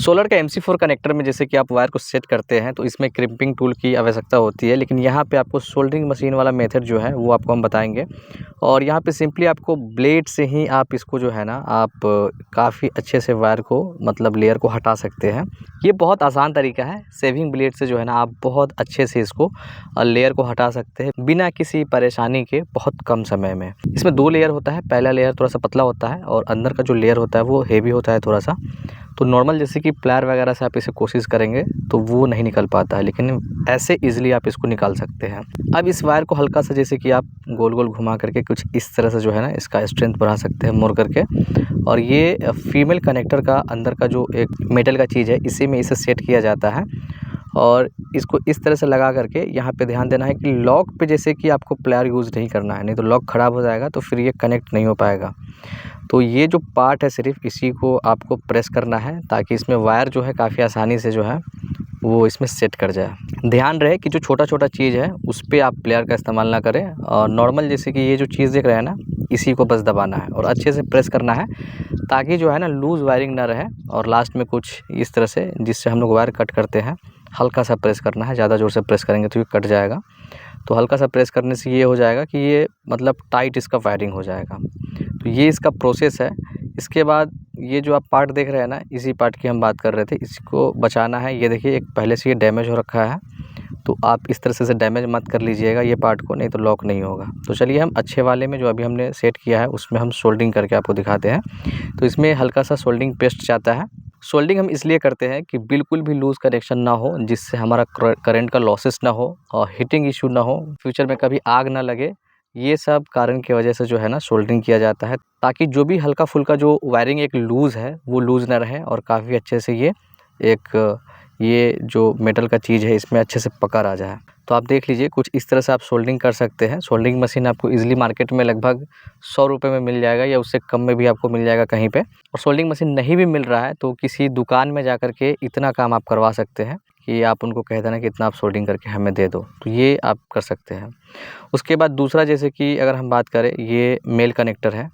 Solar का MC4 connector में जैसे कि आप वायर को सेट करते हैं तो इसमें क्रिम्पिंग टूल की आवश्यकता होती है, लेकिन यहाँ पे आपको सोल्डरिंग मशीन वाला मेथड जो है वो आपको हम बताएंगे। और यहाँ पे सिंपली आपको ब्लेड से ही आप इसको जो है ना आप काफ़ी अच्छे से वायर को मतलब लेयर को हटा सकते हैं। ये बहुत आसान तरीका है, सेविंग ब्लेड से जो है ना आप बहुत अच्छे से इसको लेयर को हटा सकते हैं बिना किसी परेशानी के बहुत कम समय में। इसमें 2 लेयर होता है, पहला लेयर थोड़ा सा पतला होता है और अंदर का जो लेयर होता है वो हेवी होता है थोड़ा सा। तो नॉर्मल जैसे कि प्लायर वगैरह से आप इसे कोशिश करेंगे तो वो नहीं निकल पाता है, लेकिन ऐसे इजीली आप इसको निकाल सकते हैं। अब इस वायर को हल्का सा जैसे कि आप गोल गोल घुमा करके कुछ इस तरह से जो है ना इसका स्ट्रेंथ बढ़ा सकते हैं मोड़ करके। और ये फीमेल कनेक्टर का अंदर का जो एक मेटल का चीज़ है इसी में इसे सेट किया जाता है। और इसको इस तरह से लगा करके यहाँ पे ध्यान देना है कि लॉक पे जैसे कि आपको प्लायर यूज़ नहीं करना है, नहीं तो लॉक ख़राब हो जाएगा तो फिर ये कनेक्ट नहीं हो पाएगा। तो ये जो पार्ट है सिर्फ इसी को आपको प्रेस करना है ताकि इसमें वायर जो है काफ़ी आसानी से जो है वो इसमें सेट कर जाए। ध्यान रहे कि जो छोटा छोटा चीज़ है उस पर आप प्लेयर का इस्तेमाल ना करें, और नॉर्मल जैसे कि ये जो चीज़ देख रहे हैं ना इसी को बस दबाना है और अच्छे से प्रेस करना है ताकि जो है ना लूज़ वायरिंग ना रहे। और लास्ट में कुछ इस तरह से जिससे हम लोग वायर कट करते हैं हल्का सा प्रेस करना है, ज़्यादा ज़ोर से प्रेस करेंगे तो ये कट जाएगा। तो हल्का सा प्रेस करने से ये हो जाएगा कि ये मतलब टाइट इसका वायरिंग हो जाएगा। तो ये इसका प्रोसेस है। इसके बाद ये जो आप पार्ट देख रहे हैं ना इसी पार्ट की हम बात कर रहे थे, इसको बचाना है। ये देखिए एक पहले से ये डैमेज हो रखा है, तो आप इस तरह से डैमेज मत कर लीजिएगा ये पार्ट को, नहीं तो लॉक नहीं होगा। तो चलिए हम अच्छे वाले में जो अभी हमने सेट किया है उसमें हम सोल्डरिंग करके आपको दिखाते हैं। तो इसमें हल्का सा सोल्डरिंग पेस्ट जाता है। सोल्डरिंग हम इसलिए करते हैं कि बिल्कुल भी लूज़ कनेक्शन ना हो, जिससे हमारा करंट का लॉसेस ना हो और हीटिंग इशू ना हो, फ्यूचर में कभी आग ना लगे। ये सब कारण की वजह से जो है ना सोल्डरिंग किया जाता है ताकि जो भी हल्का फुल्का जो वायरिंग एक लूज़ है वो लूज़ ना रहे और काफ़ी अच्छे से ये जो मेटल का चीज़ है इसमें अच्छे से पकड़ आ जाए। तो आप देख लीजिए कुछ इस तरह से आप सोल्डरिंग कर सकते हैं। सोल्डरिंग मशीन आपको इजीली मार्केट में लगभग 100 रुपये में मिल जाएगा या उससे कम में भी आपको मिल जाएगा कहीं पे। और सोल्डरिंग मशीन नहीं भी मिल रहा है तो किसी दुकान में जा कर के इतना काम आप करवा सकते हैं कि आप उनको कह देना कि इतना आप सोल्डरिंग करके हमें दे दो, तो ये आप कर सकते हैं। उसके बाद दूसरा जैसे कि अगर हम बात करें ये मेल कनेक्टर है,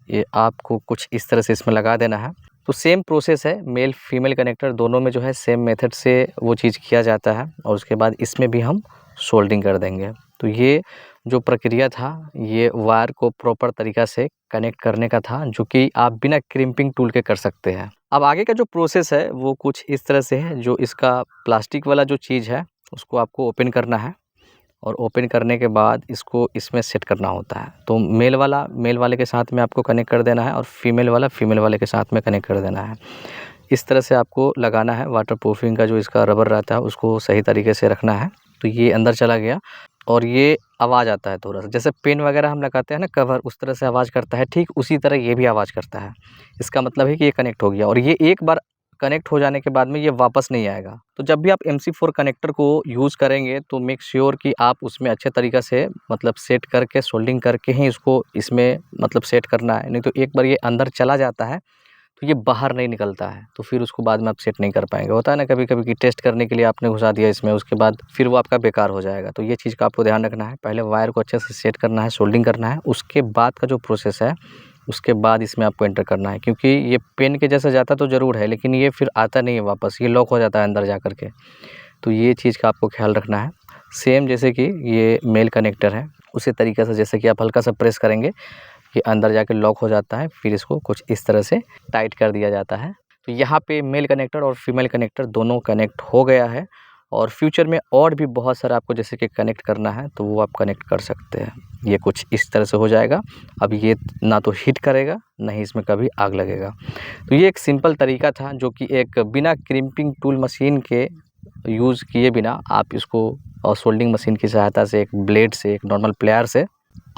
ये आपको कुछ इस तरह से इसमें लगा देना है। तो सेम प्रोसेस है, मेल फीमेल कनेक्टर दोनों में जो है सेम मेथड से वो चीज़ किया जाता है। और उसके बाद इसमें भी हम सोल्डरिंग कर देंगे। तो ये जो प्रक्रिया था ये वायर को प्रॉपर तरीक़ा से कनेक्ट करने का था, जो कि आप बिना क्रिम्पिंग टूल के कर सकते हैं। अब आगे का जो प्रोसेस है वो कुछ इस तरह से है। जो इसका प्लास्टिक वाला जो चीज़ है उसको आपको ओपन करना है और ओपन करने के बाद इसको इसमें सेट करना होता है। तो मेल वाले के साथ में आपको कनेक्ट कर देना है और फीमेल वाले के साथ में कनेक्ट कर देना है। इस तरह से आपको लगाना है। वाटर प्रूफिंग का जो इसका रबर रहता है उसको सही तरीके से रखना है। तो ये अंदर चला गया और ये आवाज़ आता है थोड़ा सा, जैसे पेन वगैरह हम लगाते हैं ना कवर, उस तरह से आवाज़ करता है, ठीक उसी तरह ये भी आवाज़ करता है। इसका मतलब है कि ये कनेक्ट हो गया और ये एक बार कनेक्ट हो जाने के बाद में ये वापस नहीं आएगा। तो जब भी आप MC4 कनेक्टर को यूज़ करेंगे तो मेक श्योर कि आप उसमें अच्छे तरीक़े से मतलब सेट करके सोल्डरिंग करके ही इसको इसमें मतलब सेट करना है, नहीं तो एक बार ये अंदर चला जाता है तो ये बाहर नहीं निकलता है, तो फिर उसको बाद में आप सेट नहीं कर पाएंगे। होता है ना कभी कभी कि टेस्ट करने के लिए आपने घुसा दिया इसमें, उसके बाद फिर वो आपका बेकार हो जाएगा। तो ये चीज़ का आपको ध्यान रखना है, पहले वायर को अच्छे से सेट करना है, सोल्डरिंग करना है, उसके बाद का जो प्रोसेस है उसके बाद इसमें आपको एंटर करना है। क्योंकि ये पेन के जैसा जाता तो ज़रूर है लेकिन ये फिर आता नहीं है वापस, ये लॉक हो जाता है अंदर जा कर के। तो ये चीज़ का आपको ख्याल रखना है। सेम जैसे कि ये मेल कनेक्टर है उसी तरीके से जैसे कि आप हल्का सा प्रेस करेंगे ये अंदर जाके लॉक हो जाता है, फिर इसको कुछ इस तरह से टाइट कर दिया जाता है। तो यहाँ पे मेल कनेक्टर और फीमेल कनेक्टर दोनों कनेक्ट हो गया है और फ्यूचर में और भी बहुत सारा आपको जैसे कि कनेक्ट करना है तो वो आप कनेक्ट कर सकते हैं। ये कुछ इस तरह से हो जाएगा। अब ये ना तो हीट करेगा ना ही इसमें कभी आग लगेगा। तो ये एक सिंपल तरीका था जो कि एक बिना क्रिम्पिंग टूल मशीन के यूज़ किए बिना आप इसको और सोल्डरिंग मशीन की सहायता से एक ब्लेड से एक नॉर्मल प्लेयर से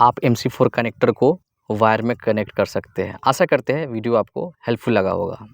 आप MC4 कनेक्टर को वायर में कनेक्ट कर सकते हैं। आशा करते हैं वीडियो आपको हेल्पफुल लगा होगा।